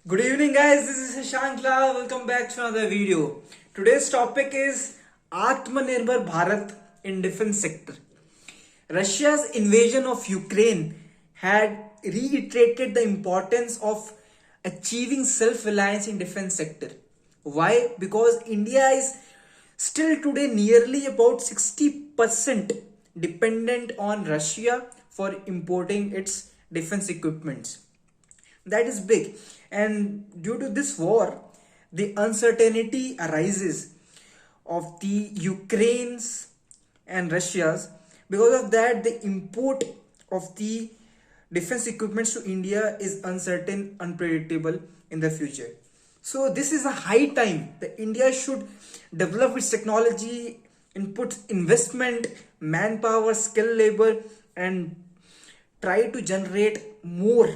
Good evening guys, this is Shankla. Welcome back to another video. Today's topic is Atamnirbhar Bharat in defense sector. Russia's invasion of Ukraine had reiterated the importance of achieving self-reliance in defense sector. Why? Because India is still today nearly about 60% dependent on Russia for importing its defense equipments. That is big, and due to this war the uncertainty arises of the Ukraine's and Russia's. Because of that, the import of the defense equipments to India is uncertain, unpredictable in the future. So this is a high time that India should develop its technology, input investment, manpower, skill labor, and try to generate more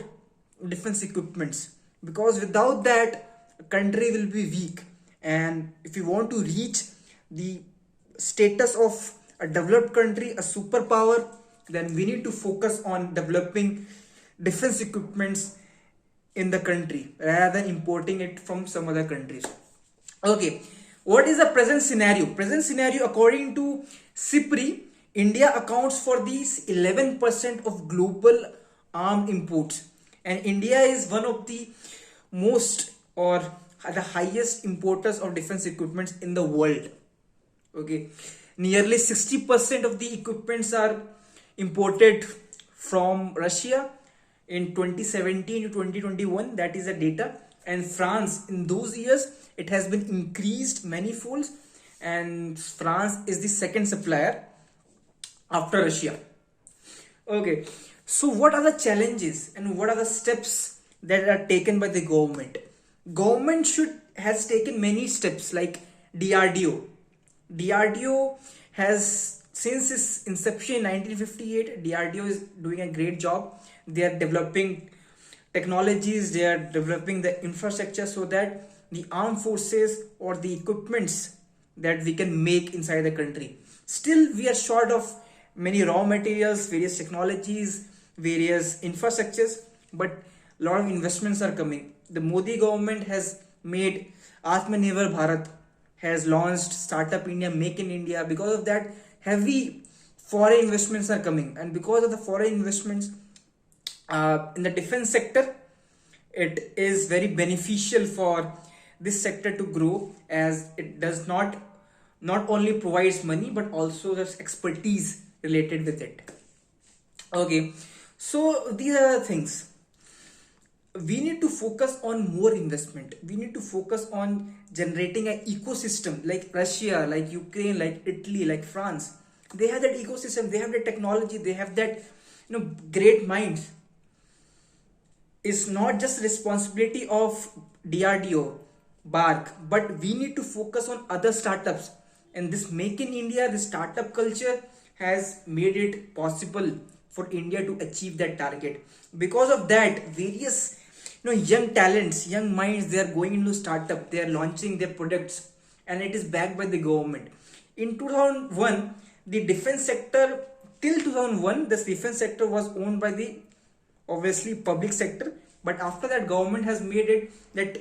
defense equipments, because without that a country will be weak. And if you want to reach the status of a developed country, a superpower, then we need to focus on developing defense equipments in the country rather than importing it from some other countries. Okay, what is the present scenario? Present scenario, according to CIPRI, India accounts for these 11% of global arm imports, and India is one of the most or the highest importers of defense equipments in the world. Okay, nearly 60% of the equipments are imported from Russia in 2017 to 2021. That is the data. And France, in those years it has been increased many folds, and France is the second supplier after Russia. Okay, so what are the challenges and what are the steps that are taken by the government? Government has taken many steps, like DRDO. DRDO has, since its inception in 1958, DRDO is doing a great job. They are developing technologies, they are developing the infrastructure so that the armed forces or the equipments that we can make inside the country. Still, we are short of many raw materials, various technologies, various infrastructures, but a lot of investments are coming. The Modi government has made Atamnirbhar Bharat, has launched Startup India, Make in India. Because of that, heavy foreign investments are coming, and because of the foreign investments in the defense sector, it is very beneficial for this sector to grow, as it does not only provides money but also there's expertise related with it. Okay, so these are the things. We need to focus on more investment. We need to focus on generating an ecosystem like Russia, like Ukraine, like Italy, like France. They have that ecosystem, they have the technology, they have that great minds. It's not just responsibility of DRDO, BARC, but we need to focus on other startups. And this Make in India, this startup culture has made it possible for India to achieve that target. Because of that, various young talents, young minds, they are going into startup, they are launching their products, and it is backed by the government. In 2001, the defense sector, till 2001, this defense sector was owned by the obviously public sector, but after that government has made it that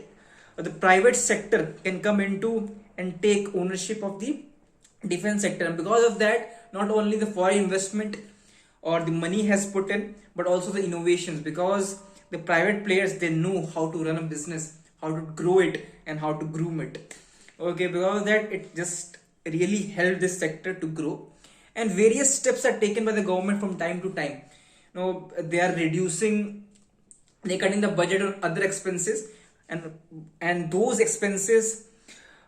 the private sector can come into and take ownership of the defense sector. And because of that, not only the foreign investment or the money has put in, but also the innovations, because the private players, they know how to run a business, how to grow it, and how to groom it. Okay, because of that, it just really helped this sector to grow. And various steps are taken by the government from time to time. They are reducing, they're cutting the budget on other expenses, and those expenses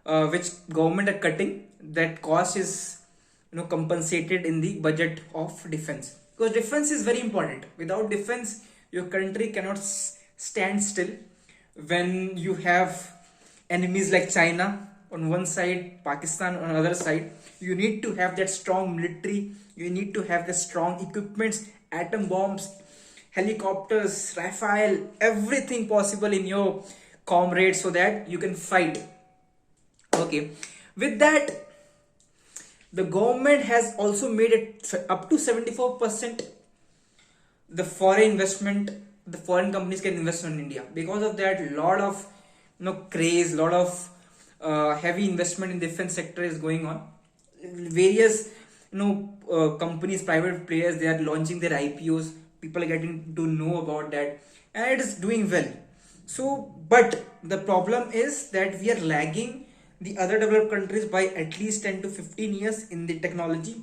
which government are cutting, that cost is compensated in the budget of defense, because defense is very important. Without defense, your country cannot stand still. When you have enemies like China on one side, Pakistan on the other side, you need to have that strong military, you need to have the strong equipments, atom bombs, helicopters, Rafale, everything possible in your comrades so that you can fight. Okay, with that, the government has also made it up to 74% the foreign investment the foreign companies can invest in India. Because of that, lot of craze, lot of heavy investment in defense sector is going on. Various companies, private players, they are launching their IPOs. People are getting to know about that, and it is doing well. So, but the problem is that we are lagging the other developed countries by at least 10 to 15 years in the technology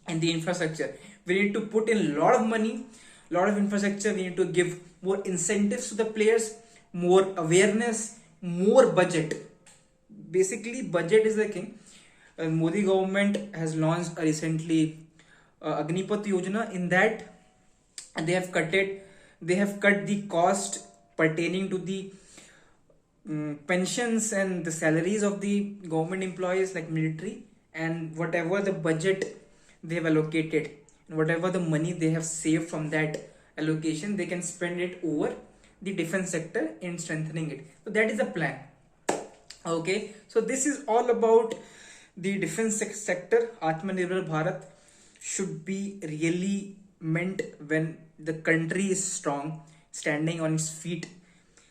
and the infrastructure. We need to put in a lot of money, lot of infrastructure. We need to give more incentives to the players, more awareness, more budget. Basically, budget is the king. Modi government has launched recently Agnipat Yojana. In that, they have cut the cost pertaining to the pensions and the salaries of the government employees like military, and whatever the budget they have allocated and whatever the money they have saved from that allocation, they can spend it over the defense sector in strengthening it. So that is the plan. Okay, so this is all about the defense sector. Atmanirbhar Bharat should be really meant when the country is strong, standing on its feet,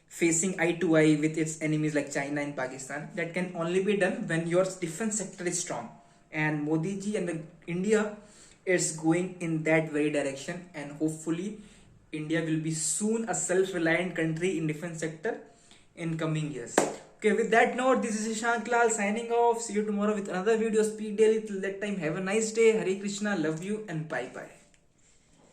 facing eye to eye with its enemies like China and Pakistan. That can only be done when your defense sector is strong. And Modi ji and India is going in that very direction, and hopefully India will be soon a self-reliant country in defense sector in coming years. Okay, with that note, this is Ishank Lal signing off. See you tomorrow with another video, Speed Daily. Till that time, have a nice day. Hare Krishna, love you, and bye bye.